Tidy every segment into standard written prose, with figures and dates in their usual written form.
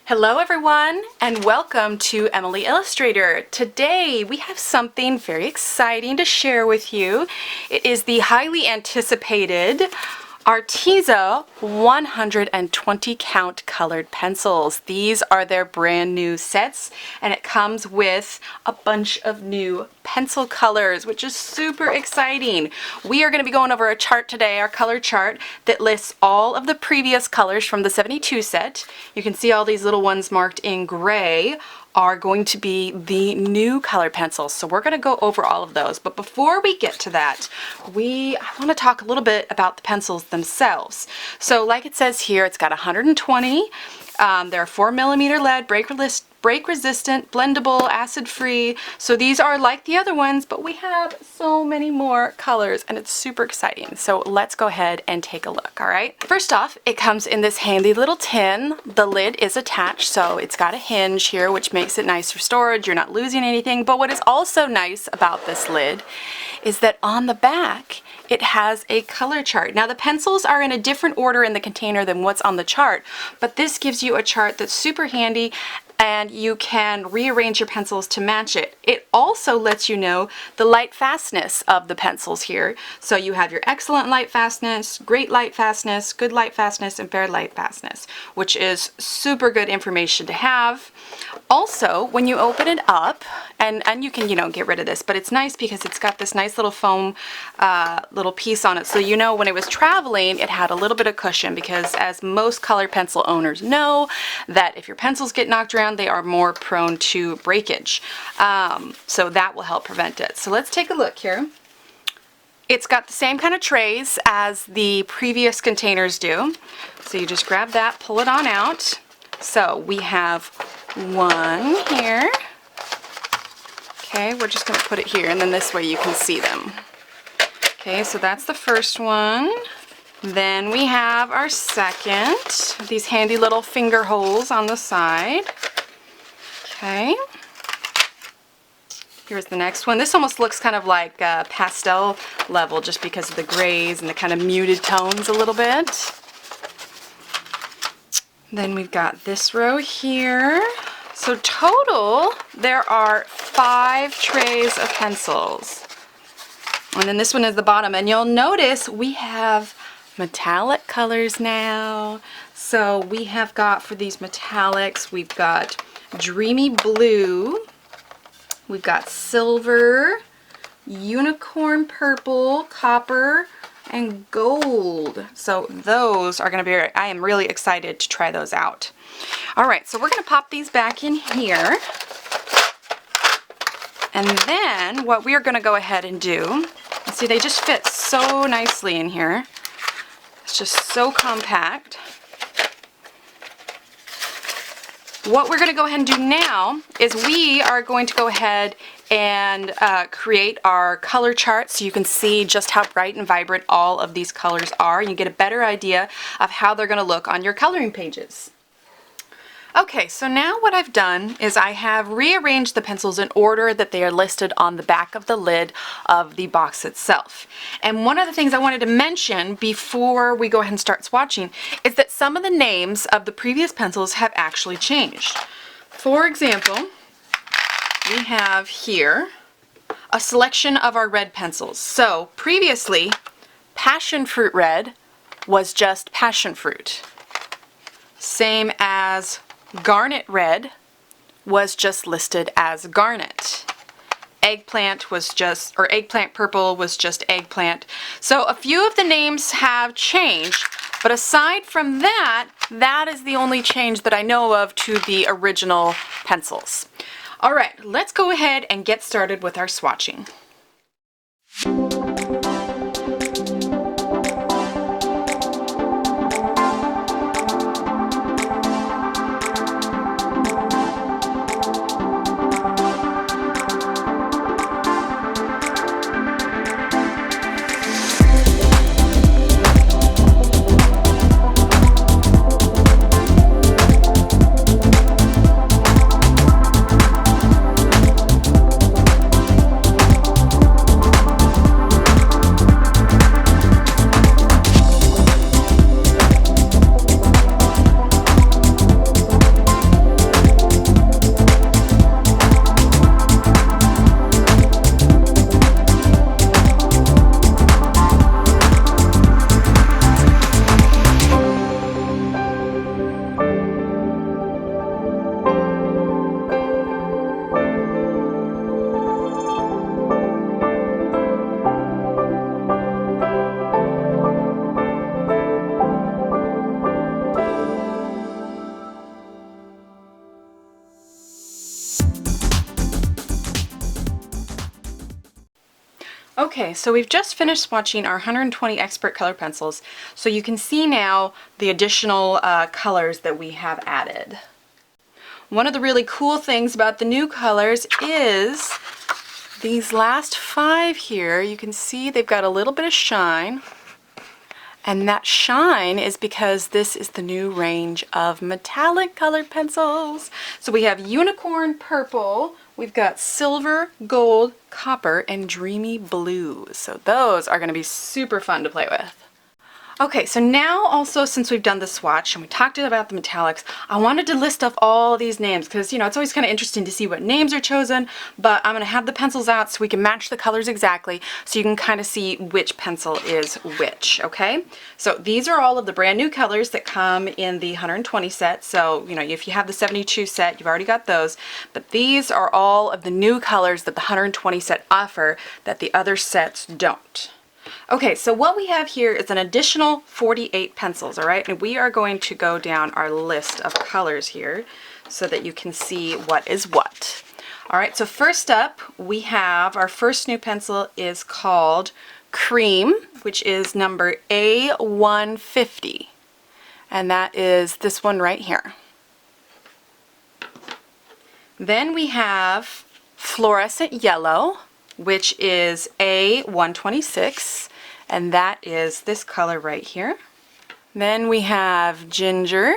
Hello everyone and welcome to Emily Illustrator. Today we have something very exciting to share with you. It is the highly anticipated Arteza 120 count colored pencils. These are their brand new sets and it comes with a bunch of new pencil colors, which is super exciting. We are going to be going over a chart today, our color chart, that lists all of the previous colors from the 72 set. You can see all these little ones marked in gray are going to be the new color pencils. So we're going to go over all of those. But before we get to that, I want to talk a little bit about the pencils themselves. So like it says here, it's got 120. They're 4mm lead, break resistant, blendable, acid free. So these are like the other ones, but we have so many more colors and it's super exciting. So let's go ahead and take a look, all right? First off, it comes in this handy little tin. The lid is attached, so it's got a hinge here, which makes it nice for storage. You're not losing anything. But what is also nice about this lid is that on the back, it has a color chart. Now the pencils are in a different order in the container than what's on the chart, but this gives you a chart that's super handy and you can rearrange your pencils to match it. It also lets you know the light fastness of the pencils here. So you have your excellent light fastness, great light fastness, good light fastness, and fair light fastness, which is super good information to have. Also, when you open it up, and you can, get rid of this, but it's nice because it's got this nice little foam little piece on it. So when it was traveling, it had a little bit of cushion because as most color pencil owners know, that if your pencils get knocked around, they are more prone to breakage. So that will help prevent it. So let's take a look here. It's got the same kind of trays as the previous containers do. So you just grab that, pull it on out. So we have one here. Okay, we're just going to put it here and then this way you can see them. Okay, so that's the first one. Then we have our second, these handy little finger holes on the side. Okay. Here's the next one. This almost looks kind of like pastel level just because of the grays and the kind of muted tones a little bit. Then we've got this row here. So total, there are 5 trays of pencils. And then this one is the bottom. And you'll notice we have metallic colors now. So we have got, for these metallics, we've got dreamy blue, we've got silver, unicorn purple, copper, and gold. So those are going to be, I am really excited to try those out. All right, so we're going to pop these back in here. And then what we are going to go ahead and do, see, they just fit so nicely in here. It's just so compact. What we're going to go ahead and do now is we are going to go ahead and create our color chart so you can see just how bright and vibrant all of these colors are and you get a better idea of how they're going to look on your coloring pages. Okay, so now what I've done is I have rearranged the pencils in order that they are listed on the back of the lid of the box itself. And one of the things I wanted to mention before we go ahead and start swatching is that some of the names of the previous pencils have actually changed. For example, we have here a selection of our red pencils. So previously, passion fruit red was just passion fruit. Same as garnet red was just listed as garnet. Eggplant was just, or eggplant purple was just eggplant. So a few of the names have changed, but aside from that, that is the only change that I know of to the original pencils. All right, let's go ahead and get started with our swatching. Okay, so we've just finished swatching our 120 Expert Color Pencils, so you can see now the additional colors that we have added. One of the really cool things about the new colors is these last 5 here. You can see they've got a little bit of shine, and that shine is because this is the new range of metallic colored pencils. So we have unicorn purple, we've got silver, gold, copper, and dreamy blue. So those are going to be super fun to play with. Okay, so now also since we've done the swatch and we talked about the metallics, I wanted to list off all these names because, you know, it's always kind of interesting to see what names are chosen, but I'm going to have the pencils out so we can match the colors exactly so you can kind of see which pencil is which, okay? So these are all of the brand new colors that come in the 120 set. So, you know, if you have the 72 set, you've already got those, but these are all of the new colors that the 120 set offer that the other sets don't. Okay, so what we have here is an additional 48 pencils, all right? And we are going to go down our list of colors here so that you can see what is what. All right, so first up, we have our first new pencil is called Cream, which is number A150. And that is this one right here. Then we have Fluorescent Yellow, which is A126. And that is this color right here. Then we have Ginger,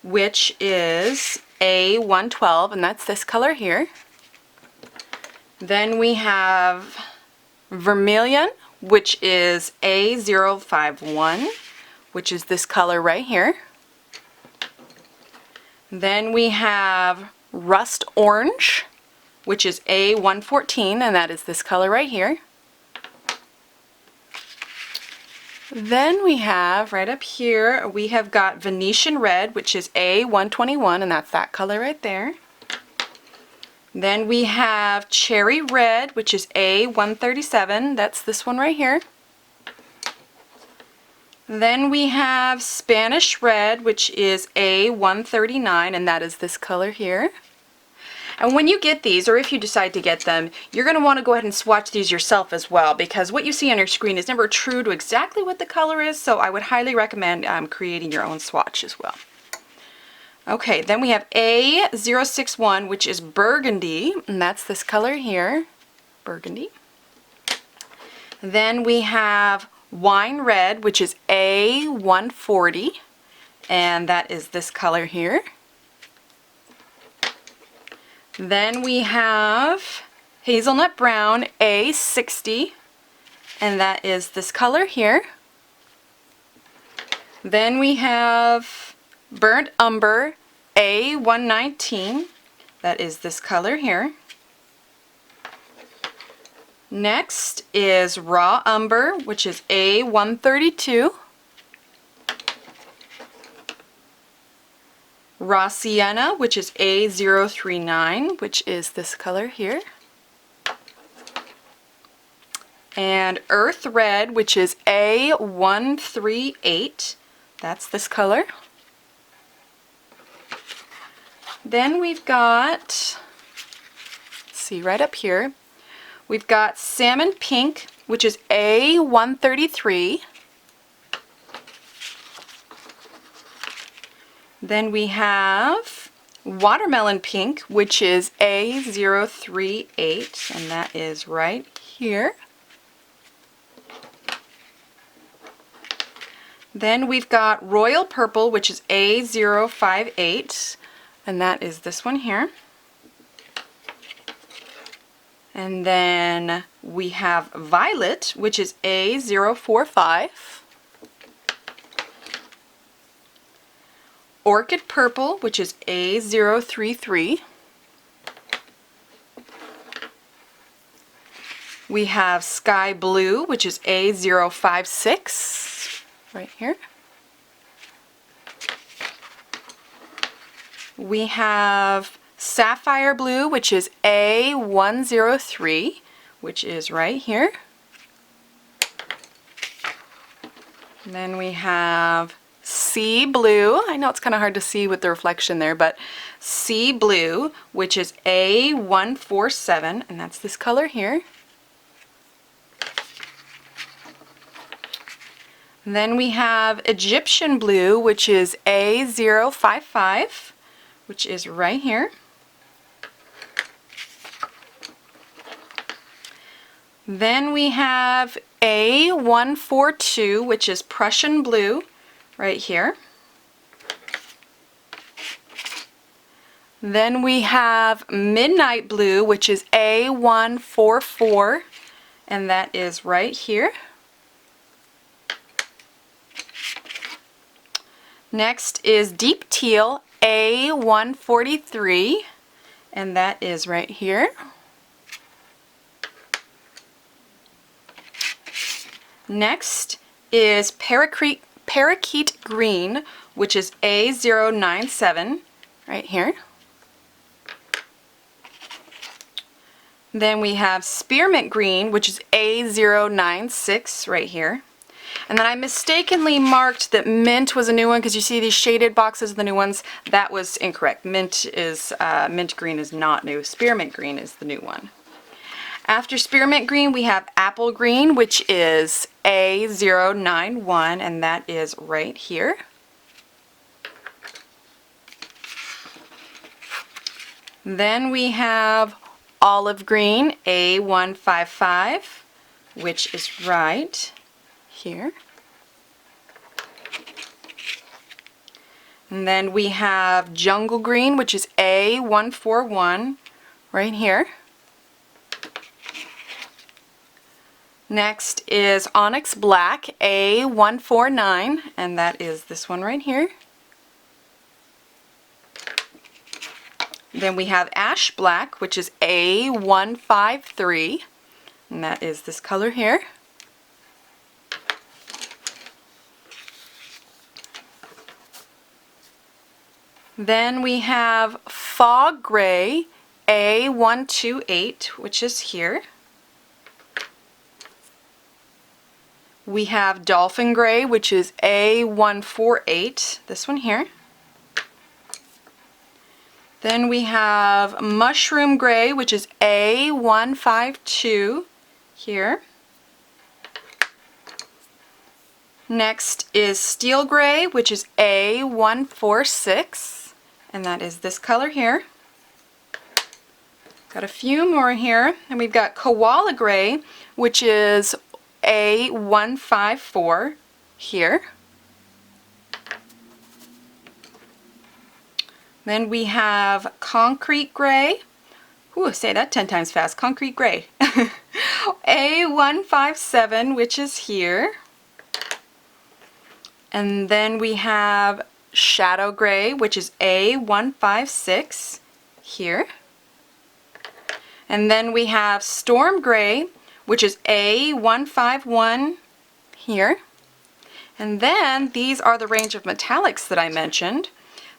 which is A112, and that's this color here. Then we have Vermilion, which is A051, which is this color right here. Then we have Rust Orange, which is A114, and that is this color right here. Then we have, right up here, we have got Venetian Red, which is A121, and that's that color right there. Then we have Cherry Red, which is A137, that's this one right here. Then we have Spanish Red, which is A139, and that is this color here. And when you get these, or if you decide to get them, you're going to want to go ahead and swatch these yourself as well, because what you see on your screen is never true to exactly what the color is, so I would highly recommend creating your own swatch as well. Okay, then we have A061, which is Burgundy, and that's this color here, Burgundy. Then we have Wine Red, which is A140, and that is this color here. Then we have Hazelnut Brown, A60, and that is this color here. Then we have Burnt Umber, A119, that is this color here. Next is Raw Umber, which is A132. Raw Sienna, which is A039, which is this color here. And Earth Red, which is A138, that's this color. Then we've got, let's see, right up here, we've got Salmon Pink, which is A133. Then we have Watermelon Pink, which is A038, and that is right here. Then we've got Royal Purple, which is A058, and that is this one here. And then we have Violet, which is A045. Orchid Purple, which is A033. We have Sky Blue, which is A056, right here. We have Sapphire Blue, which is A103, which is right here. And then we have Sea Blue. I know it's kind of hard to see with the reflection there, but Sea Blue, which is A147, and that's this color here. Then we have Egyptian blue, which is A055, which is right here. Then we have A142, which is Prussian blue, right here. Then we have Midnight Blue, which is A144, and that is right here. Next is Deep Teal, A143, and that is right here. Next is Parakeet Green, which is A097, right here. Then we have Spearmint Green, which is A096, right here. And then I mistakenly marked that Mint was a new one because you see these shaded boxes of the new ones. That was incorrect. Mint Green is not new. Spearmint Green is the new one. After Spearmint Green, we have Apple Green, which is A091, and that is right here. Then we have Olive Green, A155, which is right here. And then we have Jungle Green, which is A141, right here. Next is Onyx Black, A149, and that is this one right here. Then we have Ash Black, which is A153, and that is this color here. Then we have Fog Gray, A128, which is here. We have Dolphin Gray, which is A148, this one here. Then we have Mushroom Gray, which is A152 here. Next is Steel Gray, which is A146, and that is this color here. Got a few more here, and we've got Koala Gray, which is A154 here. Then we have Concrete Gray. Ooh, say that 10 times fast. Concrete Gray. A157, which is here. And then we have Shadow Gray, which is A156 here. And then we have Storm Gray, which is A151 here. And then these are the range of metallics that I mentioned.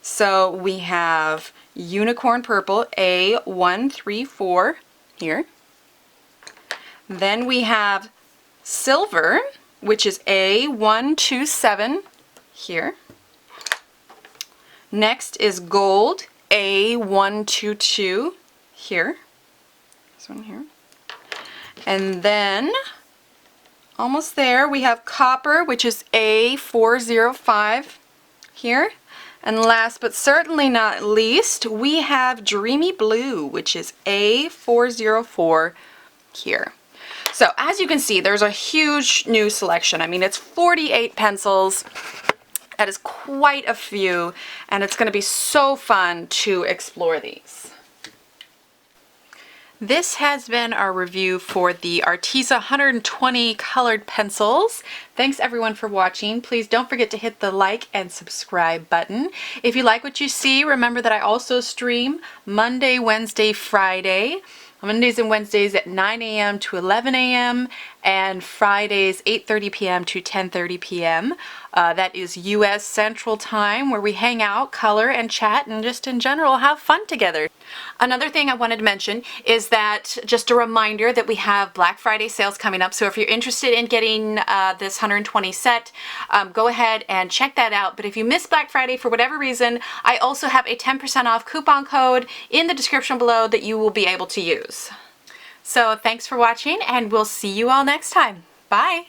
So we have Unicorn Purple, A134 here. Then we have Silver, which is A127 here. Next is Gold, A122 here. This one here. And then, almost there, we have Copper, which is A405 here. And last but certainly not least, we have Dreamy Blue, which is A404 here. So as you can see, there's a huge new selection. I mean, it's 48 pencils. That is quite a few, and it's going to be so fun to explore these. This has been our review for the Arteza 120 colored pencils. Thanks everyone for watching. Please don't forget to hit the like and subscribe button. If you like what you see, remember that I also stream Monday, Wednesday, Friday. Mondays and Wednesdays at 9 a.m. to 11 a.m. and Fridays 8:30 p.m. to 10:30 p.m. That is U.S. Central Time, where we hang out, color, and chat, and just in general have fun together. Another thing I wanted to mention is that just a reminder that we have Black Friday sales coming up. So if you're interested in getting this 120 set, go ahead and check that out. But if you missed Black Friday for whatever reason, I also have a 10% off coupon code in the description below that you will be able to use. So thanks for watching, and we'll see you all next time. Bye!